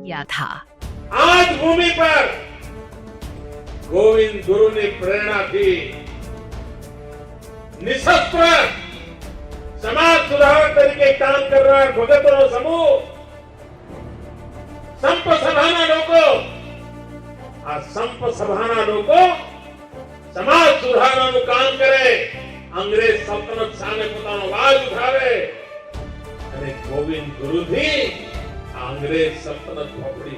किया था। आज भूमि पर गोविंद गुरु ने प्रेरणा दी, निशस्त्र समाज सुधारक तरीके काम कर रहा है भगतों समूह संप सभाना लोको आ संप सभाना लोको समाज સુધારવાનું કામ કરે, અંગ્રેજ સલ્તનત સામે પોતાનો અવાજ ઉઠાવે અને ગોવિંદ ગુરુથી આ અંગ્રેજ સલ્તનત ફફડી.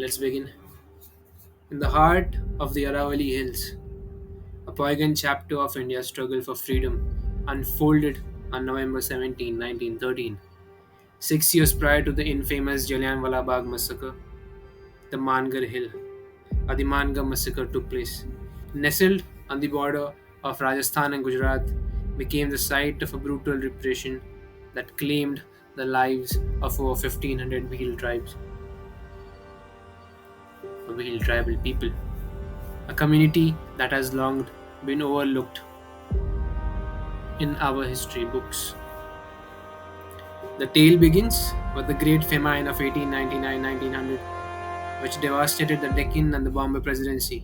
Let's begin. In the heart of the Aravalli Hills, a poignant chapter of India's struggle for freedom unfolded on November 17, 1913. 6 years prior to the infamous Jallianwala Bagh massacre, the Mangarh Hill, or the Mangarh Massacre, took place. Nestled on the border of Rajasthan and Gujarat, became the site of a brutal repression that claimed the lives of over 1,500 Bhil tribes, or Bhil tribal people, a community that has long been overlooked in our history books. The tale begins with the Great Famine of 1899-1900, which devastated the Deccan and the Bombay Presidency,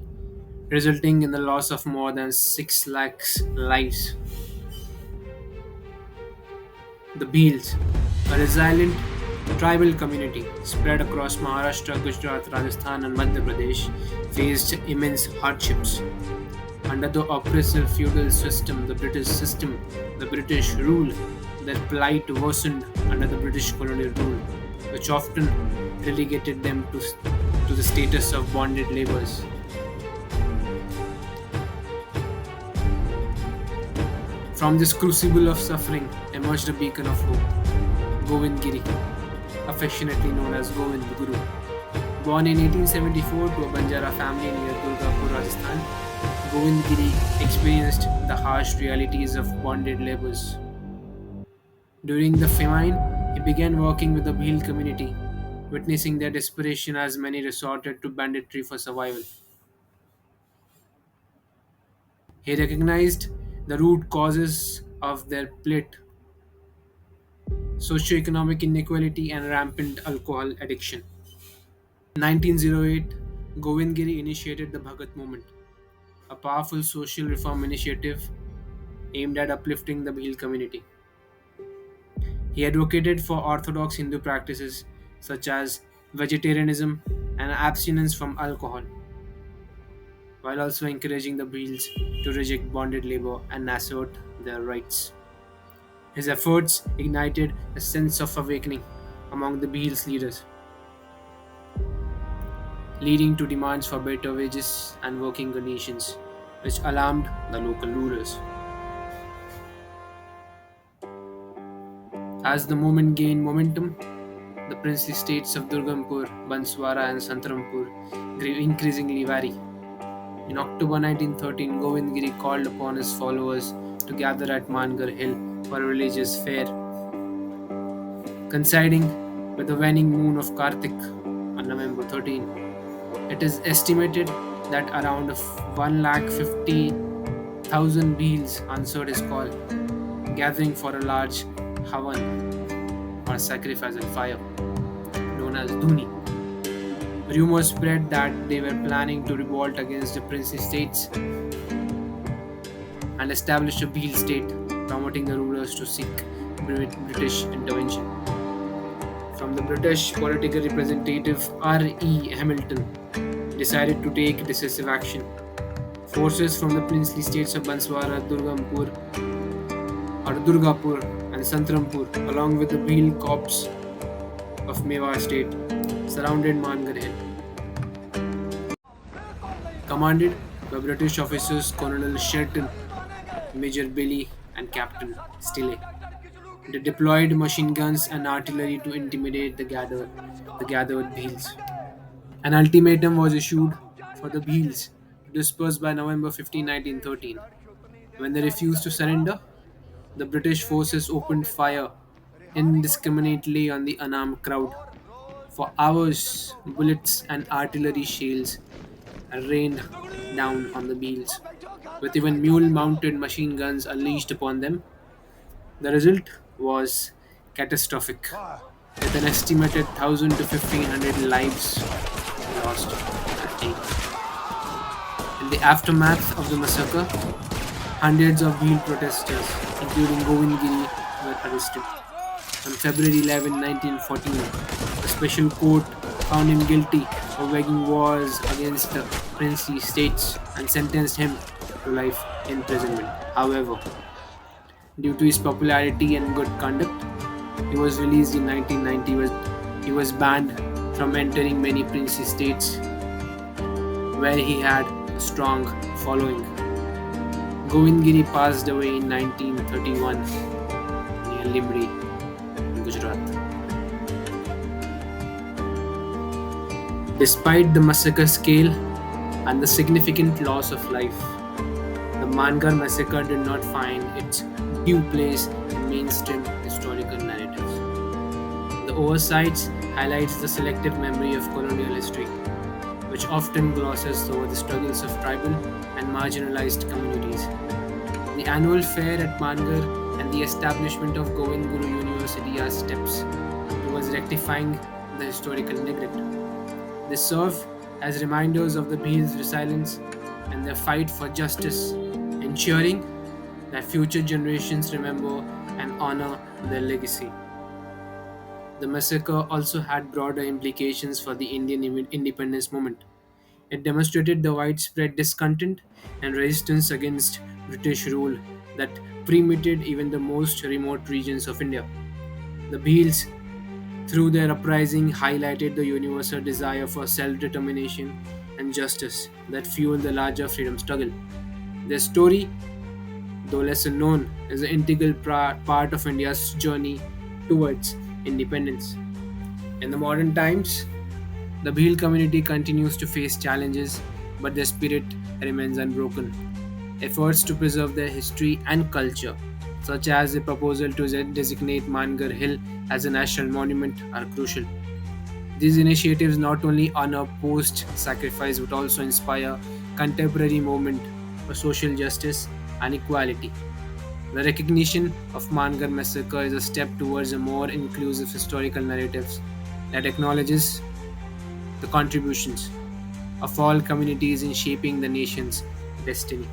resulting in the loss of more than 6 lakhs lives. The Bhils, a resilient tribal community spread across Maharashtra, Gujarat, Rajasthan, and Madhya Pradesh, faced immense hardships. Under the oppressive feudal system, the British rule, their plight worsened under the British colonial rule, which often relegated them to the status of bonded laborers. From this crucible of suffering emerged a beacon of hope, Govind Giri, affectionately known as Govind Guru. Born in 1874 to a Banjara family near Durgapur, Rajasthan, Govind Giri experienced the harsh realities of bonded labours. During the famine, he began working with the Bhil community, witnessing their desperation as many resorted to banditry for survival. He recognized the root causes of their plight: socioeconomic inequality and rampant alcohol addiction. In 1908, Govind Giri initiated the Bhagat movement, a powerful social reform initiative aimed at uplifting the Bhil community. He advocated for orthodox Hindu practices such as vegetarianism and abstinence from alcohol, while also encouraging the Bhils to reject bonded labor and assert their rights. His efforts ignited a sense of awakening among the Bhils leaders, leading to demands for better wages and working conditions, which alarmed the local rulers. As the movement gained momentum, the princely states of Durgampur, Banswara, and Santrampur grew increasingly wary. In October 1913, Govind Giri called upon his followers to gather at Mangarh Hill for a religious fair. Coinciding with the waning moon of Kartik on November 13, it is estimated that around 150,000 Bhils answered his call, gathering for a large Havan, or sacrifice of fire, known as Dhuni. Rumors spread that they were planning to revolt against the princely states and establish a Bhil state, promoting the rulers to seek British intervention. From the British, political representative R.E. Hamilton decided to take decisive action. Forces from the princely states of Banswara, Durgapur, and Santrampur, along with the Bhil corps of Mewar state, surrounded Mangarh Hill. Commanded by British officers Colonel Shelton, Major Bailey, and Captain Stille, they deployed machine guns and artillery to intimidate the gathered Bhils. An ultimatum was issued for the Bhils to disperse by November 15, 1913. When they refused to surrender, the British forces opened fire indiscriminately on the unarmed crowd. For hours, bullets and artillery shells rained down on the Bhils, with even mule-mounted machine guns unleashed upon them. The result was catastrophic, with an estimated 1,000 to 1,500 lives lost at stake. In the aftermath of the massacre, hundreds of Bhil protesters, including Govind Guru, were arrested. On February 11, 1914, a special court found him guilty of waging wars against the princely states and sentenced him to life imprisonment. However, due to his popularity and good conduct, he was released in 1990. He was banned from entering many princely states where he had a strong following. Govind Giri passed away in 1931 near Limri, Gujarat. Despite the massacre scale and the significant loss of life, the Mangarh Massacre did not find its due place in mainstream historical narratives. The oversights highlights the selective memory of colonial history, which often glosses over the struggles of tribal and marginalized communities. The annual fair at Mangarh and the establishment of Govind Guru University are steps towards rectifying the historical neglect. They serve as reminders of the Bhil's resilience and their fight for justice, ensuring that future generations remember and honor their legacy. The massacre also had broader implications for the Indian independence movement. It demonstrated the widespread discontent and resistance against British rule that permeated even the most remote regions of India. The Bhils, through their uprising, highlighted the universal desire for self determination and justice that fueled the larger freedom struggle. Their story, though lesser known, is an integral part of India's journey towards independence. In the modern times, the Bhil community continues to face challenges, but their spirit remains unbroken. Efforts to preserve their history and culture, such as the proposal to designate Mangarh Hill as a national monument, are crucial. These initiatives not only honor post sacrifice but also inspire contemporary movement for social justice and equality. The recognition of Mangarh Massacre is a step towards a more inclusive historical narrative that acknowledges the contributions of all communities in shaping the nation's destiny.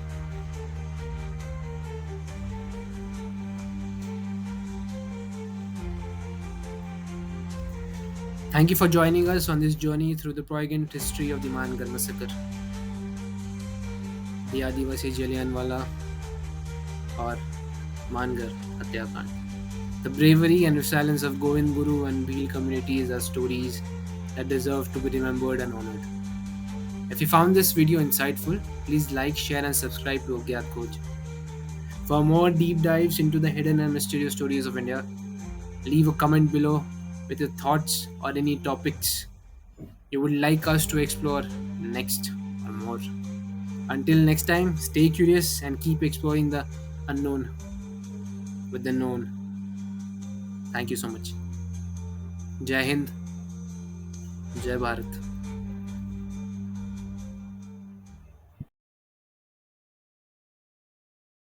Thank you for joining us on this journey through the poignant history of the Mangarh Massacre, the Adivasi Jallianwala or Mangarh Hatyakand. The bravery and resilience of Govind Guru and Bhil communities are stories that deserve to be remembered and honored. If you found this video insightful, please like, share and subscribe to Agyat Coach. For more deep dives into the hidden and mysterious stories of India, leave a comment below with your thoughts or any topics you would like us to explore next or more. Until next time, stay curious and keep exploring the unknown with the known. Thank you so much. Jai Hind, Jai Bharat.